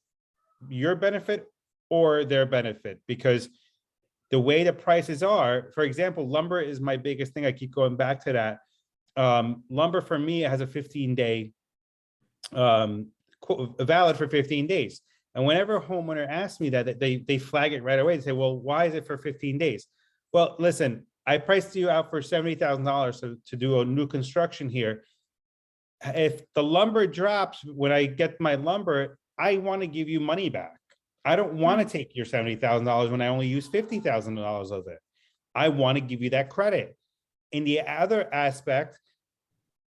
your benefit or their benefit, because the way the prices are, for example, lumber is my biggest thing. I keep going back to that. Lumber for me has a 15-day valid for 15 days. And whenever a homeowner asks me that, they flag it right away. They say, well, why is it for 15 days? Well, listen, I priced you out for $70,000 to do a new construction here. If the lumber drops when I get my lumber, I want to give you money back. I don't want to take your $70,000 when I only use $50,000 of it. I want to give you that credit. In the other aspect,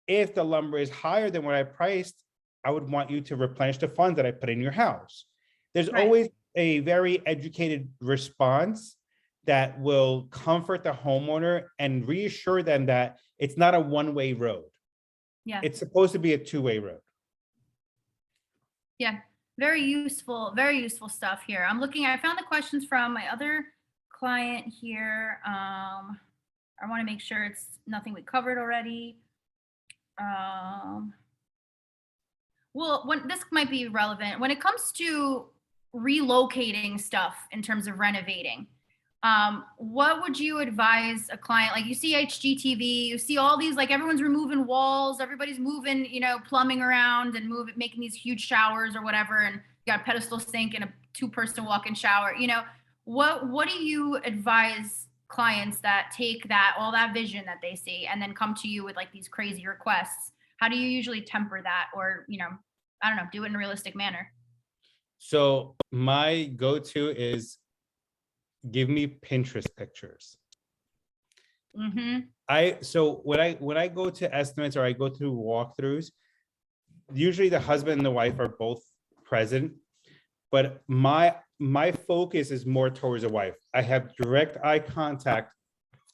if the lumber is higher than what I priced, I would want you to replenish the funds that I put in your house. There's always a very educated response that will comfort the homeowner and reassure them that it's not a one-way road. Yeah. It's supposed to be a two-way road. Yeah. Very useful stuff here. I found the questions from my other client here. I want to make sure it's nothing we covered already. Well, this might be relevant when it comes to relocating stuff in terms of renovating. What would you advise a client? Like you see HGTV, you see all these, like everyone's removing walls, everybody's moving, plumbing around and making these huge showers or whatever. And you got a pedestal sink and a 2-person walk-in shower. What do you advise clients that take all that vision that they see and then come to you with like these crazy requests? How do you usually temper that, or, I don't know, do it in a realistic manner? So my go-to is give me Pinterest pictures. So when I go to estimates or I go through walkthroughs, usually the husband and the wife are both present, but my focus is more towards the wife. I have direct eye contact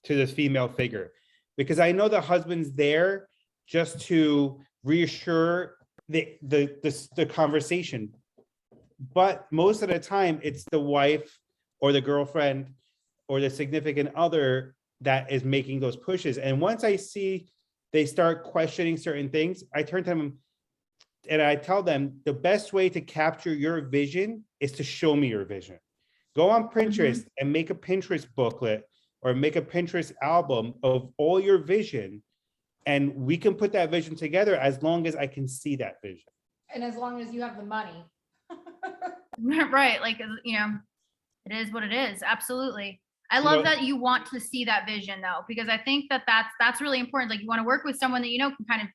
to this female figure because I know the husband's there just to reassure the conversation. But most of the time it's the wife or the girlfriend or the significant other that is making those pushes. And once I see they start questioning certain things, I turn to them and I tell them the best way to capture your vision is to show me your vision. Go on Pinterest and make a Pinterest booklet or make a Pinterest album of all your vision. And we can put that vision together as long as I can see that vision. And as long as you have the money. Right. Like, it is what it is. Absolutely. I love that you want to see that vision though, because I think that's really important. Like you want to work with someone that, can kind of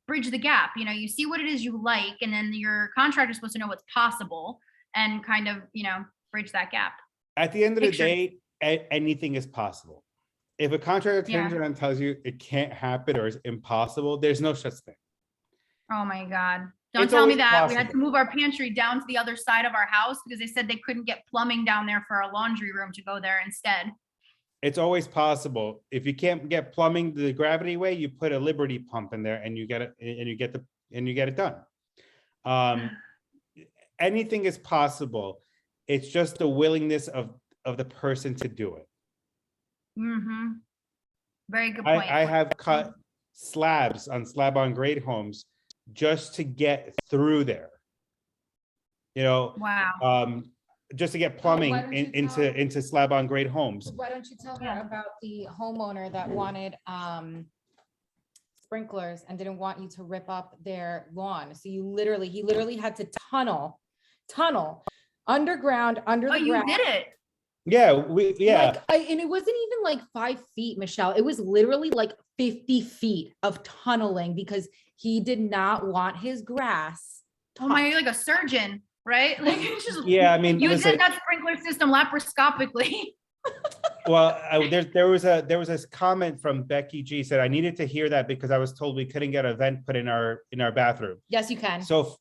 bridge the gap. You see what it is you like, and then your contractor is supposed to know what's possible and kind of, bridge that gap. At the end of the day, anything is possible. If a contractor turns around and tells you it can't happen or it's impossible, there's no such thing. Oh my God. Don't tell me that. We had to move our pantry down to the other side of our house because they said they couldn't get plumbing down there for our laundry room to go there instead. It's always possible. If you can't get plumbing the gravity way, you put a Liberty pump in there and you get it, and you get it done. Anything is possible. It's just the willingness of the person to do it. Very good point. I have cut slabs on slab-on-grade homes just to get through there. Wow. Just to get plumbing into slab-on-grade homes. Why don't you tell her about the homeowner that wanted sprinklers and didn't want you to rip up their lawn? So he literally had to tunnel underground under the ground. You did it. Yeah, and it wasn't even like 5 feet, Michelle. It was literally like 50 feet of tunneling because he did not want his grass touched. Oh my, you're like a surgeon, right? Like I mean, you did that sprinkler system laparoscopically. Well, there was a comment from Becky G said I needed to hear that because I was told we couldn't get a vent put in our bathroom. Yes, you can. So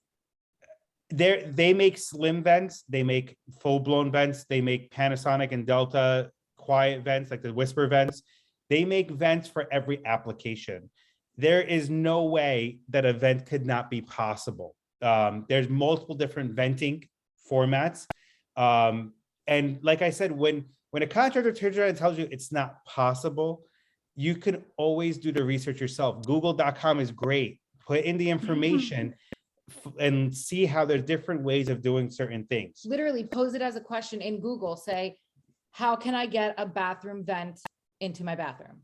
they make slim vents, they make full-blown vents, they make Panasonic and Delta quiet vents, like the whisper vents. They make vents for every application. There is no way that a vent could not be possible. There's multiple different venting formats. And like I said, when a contractor turns around and tells you it's not possible, you can always do the research yourself. Google.com is great. Put in the information and see how there's different ways of doing certain things. Literally pose it as a question in Google. Say, how can I get a bathroom vent into my bathroom?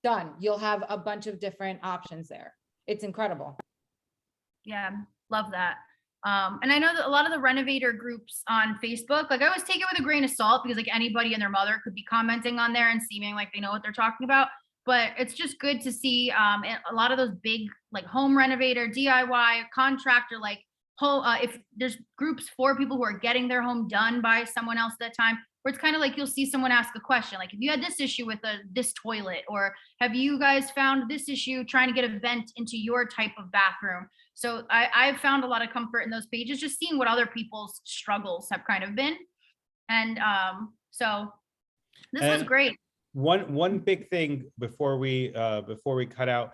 Done. You'll have a bunch of different options there. It's incredible. Yeah, love that. And I know that a lot of the renovator groups on Facebook, like I always take it with a grain of salt because like anybody and their mother could be commenting on there and seeming like they know what they're talking about. But it's just good to see a lot of those big like home renovator, DIY, contractor, like home, if there's groups for people who are getting their home done by someone else at that time, where it's kind of like you'll see someone ask a question, like if you had this issue with this toilet, or have you guys found this issue trying to get a vent into your type of bathroom? So I've found a lot of comfort in those pages, just seeing what other people's struggles have kind of been. And so this was great. One big thing before we cut out,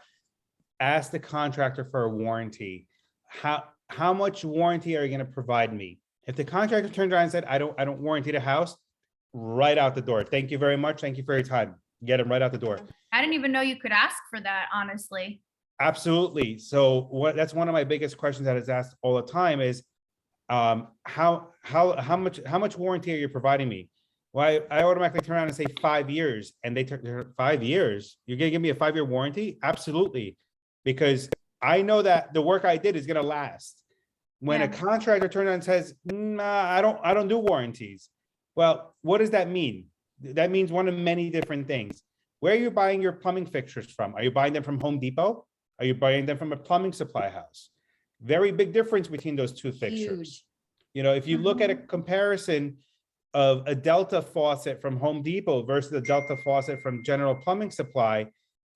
ask the contractor for a warranty. How much warranty are you going to provide me? If the contractor turned around and said, I don't warranty the house, right out the door. Thank you very much. Thank you for your time. Get them right out the door. I didn't even know you could ask for that, honestly. Absolutely. So that's one of my biggest questions that is asked all the time is, how much warranty are you providing me? Well, I automatically turn around and say 5 years, and they turn 5 years. You're gonna give me a 5-year warranty? Absolutely, because I know that the work I did is gonna last. When a Yeah. contractor turns around and says, "Nah, I don't do warranties," well, what does that mean? That means one of many different things. Where are you buying your plumbing fixtures from? Are you buying them from Home Depot? Are you buying them from a plumbing supply house? Very big difference between those two fixtures. Huge. If you look at a comparison of a Delta faucet from Home Depot versus a Delta faucet from General Plumbing Supply,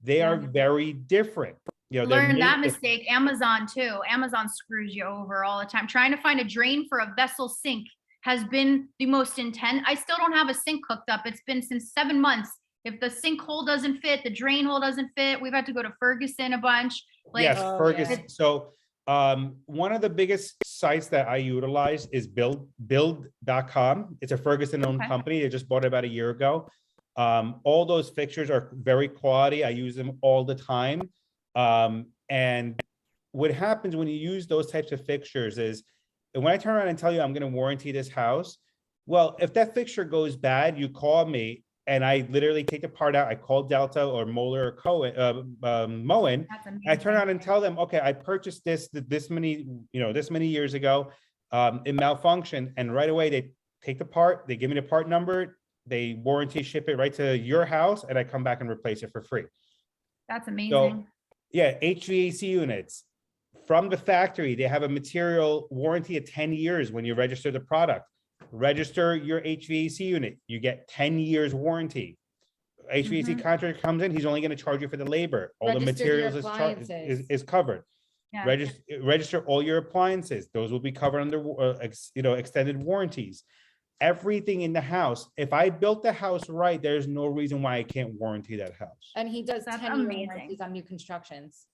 they are Yeah. very different. They're Learn that made mistake. Amazon too. Amazon screws you over all the time. Trying to find a drain for a vessel sink has been the most intense. I still don't have a sink hooked up. It's been since 7 months. If the sink hole doesn't fit, the drain hole doesn't fit. We've had to go to Ferguson a bunch. Like, Yes, Oh, Ferguson. yeah. So one of the biggest sites that I utilize is build.com. It's a Ferguson owned Okay. company. They just bought it about a year ago. All those fixtures are very quality. I use them all the time. And what happens when you use those types of fixtures is, and when I turn around and tell you I'm going to warranty this house, well, if that fixture goes bad, you call me and I literally take the part out. I call Delta or Moeller or Cohen, Moen. that's I turn amazing. around and tell them, okay, I purchased this many years ago. It malfunctioned, and right away they take the part, they give me the part number, they warranty ship it right to your house, and I come back and replace it for free. That's amazing. So yeah, HVAC units from the factory, they have a material warranty of 10 years when you register the product. Register your HVAC unit, you get 10 years warranty. HVAC contractor comes in, he's only going to charge you for the labor. All the Register your materials appliances. is covered. Yeah. Register all your appliances. Those will be covered under extended warranties. Everything in the house. If I built the house right, there's no reason why I can't warranty that house. And he does That's 10-year amazing. warranties on new constructions.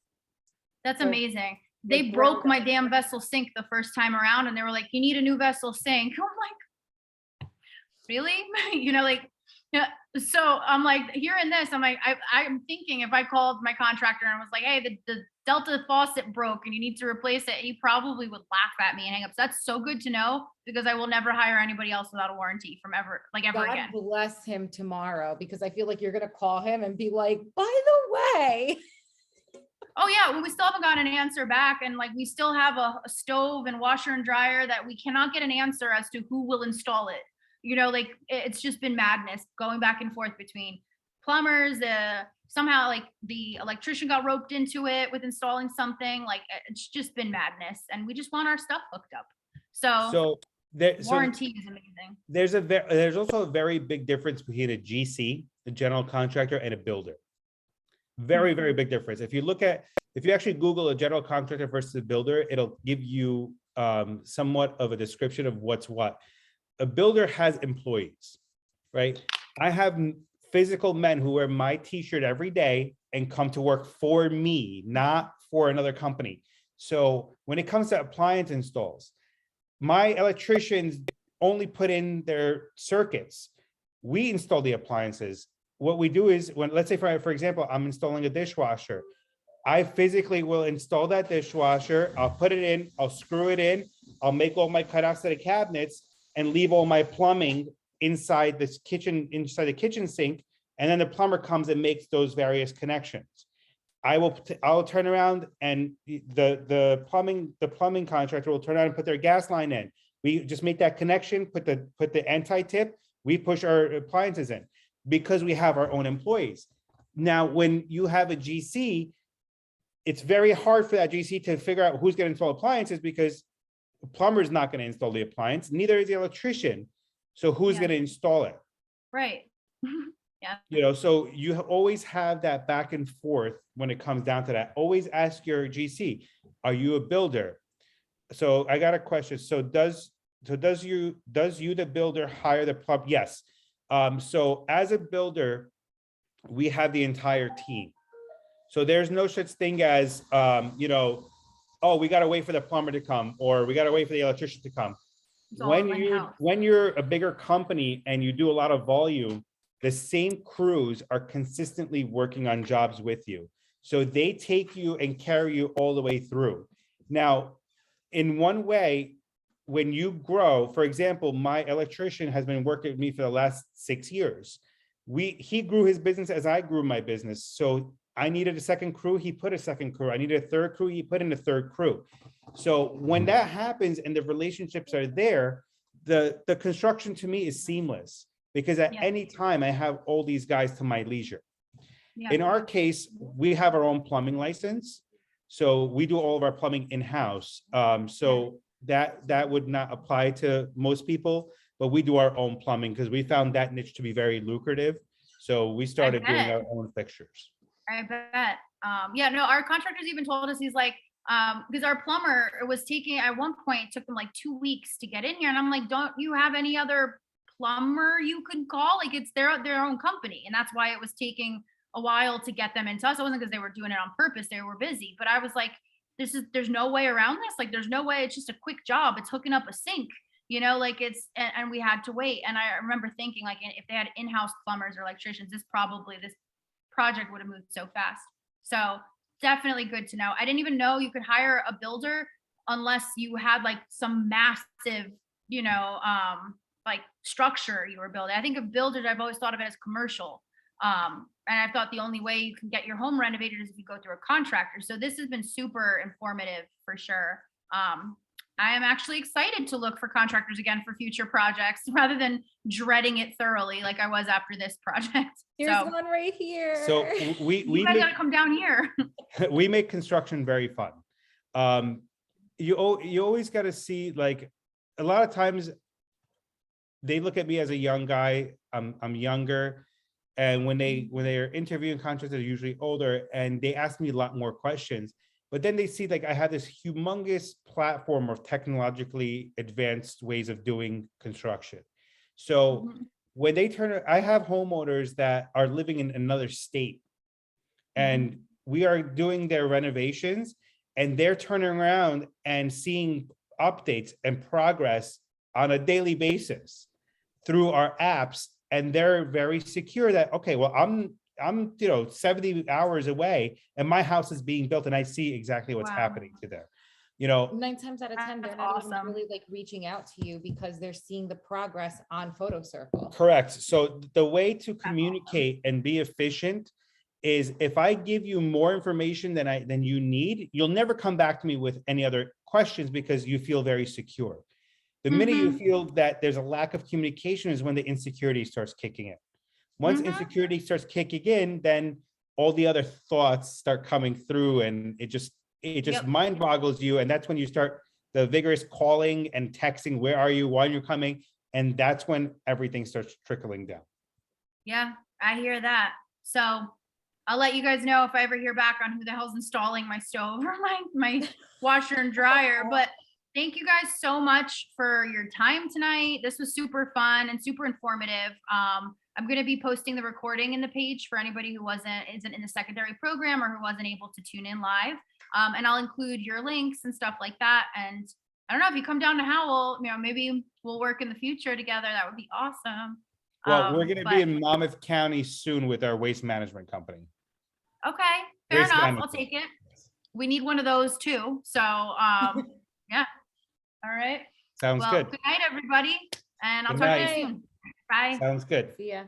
That's So, amazing. like, They broke my ground up. damn vessel sink the first time around and they were like, you need a new vessel sink. I'm like, really? Yeah. So I'm like, hearing this, I'm like, I'm thinking if I called my contractor and was like, hey, the Delta faucet broke and you need to replace it, he probably would laugh at me and hang up. So that's so good to know, because I will never hire anybody else without a warranty from ever God again. bless him tomorrow, because I feel like you're gonna call him and be like, by the way. Oh yeah, we still haven't got an answer back, and like we still have a stove and washer and dryer that we cannot get an answer as to who will install it. It's just been madness going back and forth between plumbers. Somehow like the electrician got roped into it with installing something. Like it's just been madness, and we just want our stuff hooked up. So warranty is amazing. There's also a very big difference between a GC, a general contractor, and a builder. Very, very big difference. If you actually Google a general contractor versus a builder, it'll give you somewhat of a description of what's what. A builder has employees, right? I have physical men who wear my t-shirt every day and come to work for me, not for another company. So when it comes to appliance installs, my electricians only put in their circuits. We install the appliances. What we do is, let's say for example, I'm installing a dishwasher. I physically will install that dishwasher. I'll put it in, I'll screw it in, I'll make all my cutouts to the cabinets and leave all my plumbing inside the kitchen sink. And then the plumber comes and makes those various connections. I'll turn around and the plumbing contractor will turn around and put their gas line in. We just make that connection, put the anti-tip, we push our appliances in, because we have our own employees. Now, when you have a GC, it's very hard for that GC to figure out who's going to install appliances, because the plumber is not going to install the appliance, neither is the electrician. So who's going to install it? Right. So you always have that back and forth when it comes down to that. Always ask your GC, are you a builder? So I got a question. So does you the builder hire the plumber? Yes. So as a builder, we have the entire team. So there's no such thing as, oh, we got to wait for the plumber to come, or we got to wait for the electrician to come. When you're a bigger company and you do a lot of volume, the same crews are consistently working on jobs with you. So they take you and carry you all the way through. Now, in one way, when you grow, for example, my electrician has been working with me for the last 6 years. He grew his business as I grew my business. So I needed a second crew, he put a second crew. I needed a third crew, he put in a third crew. So when that happens and the relationships are there, the construction to me is seamless, because at any time I have all these guys to my leisure. In our case, we have our own plumbing license. So we do all of our plumbing in-house. So that would not apply to most people, but we do our own plumbing because we found that niche to be very lucrative. So we started doing our own fixtures. I bet. Yeah, no, our contractors even told us, he's like, because our plumber was taking, at one point, it took them like 2 weeks to get in here. And I'm like, don't you have any other plumber you could call? Like, it's their own company. And that's why it was taking a while to get them into us. It wasn't because they were doing it on purpose. They were busy. But I was like, there's no way around this. Like, there's no way. It's just a quick job. It's hooking up a sink, like and we had to wait. And I remember thinking, like, if they had in-house plumbers or electricians, this project would have moved so fast. So definitely good to know. I didn't even know you could hire a builder unless you had like some massive, like structure you were building. I think of builders, I've always thought of it as commercial. And I thought the only way you can get your home renovated is if you go through a contractor. So this has been super informative for sure. I am actually excited to look for contractors again for future projects rather than dreading it thoroughly like I was after this project. Here's one right here. So you guys gotta come down here. We make construction very fun. You always got to see, like, a lot of times they look at me as a young guy. I'm younger. And when they're interviewing contractors, they're usually older, and they ask me a lot more questions. But then they see, like, I have this humongous platform of technologically advanced ways of doing construction. So when they I have homeowners that are living in another state, and we are doing their renovations, and they're turning around and seeing updates and progress on a daily basis through our apps. And they're very secure that, okay, well, I'm 70 hours away and my house is being built and I see exactly what's happening to them. 9 times out of 10, they're not awesome. even really like reaching out to you because they're seeing the progress on Photo Circle. Correct. So the way to communicate and be efficient is, if I give you more information than you need, you'll never come back to me with any other questions because you feel very secure. The minute you feel that there's a lack of communication is when the insecurity starts kicking in. Once insecurity starts kicking in, then all the other thoughts start coming through, and it just mind boggles you. And that's when you start the vigorous calling and texting, where are you, why are you coming? And that's when everything starts trickling down. Yeah, I hear that. So I'll let you guys know if I ever hear back on who the hell's installing my stove or my washer and dryer. But thank you guys so much for your time tonight. This was super fun and super informative. I'm going to be posting the recording in the page for anybody who isn't in the secondary program or who wasn't able to tune in live. And I'll include your links and stuff like that. And I don't know, if you come down to Howell, maybe we'll work in the future together. That would be awesome. Well, we're going to be in Monmouth County soon with our waste management company. Okay, fair enough. I'll take it. We need one of those too. So, yeah. All right. Sounds good. Good night, everybody. And I'll Good talk night. to you soon. Bye. Sounds good. See ya.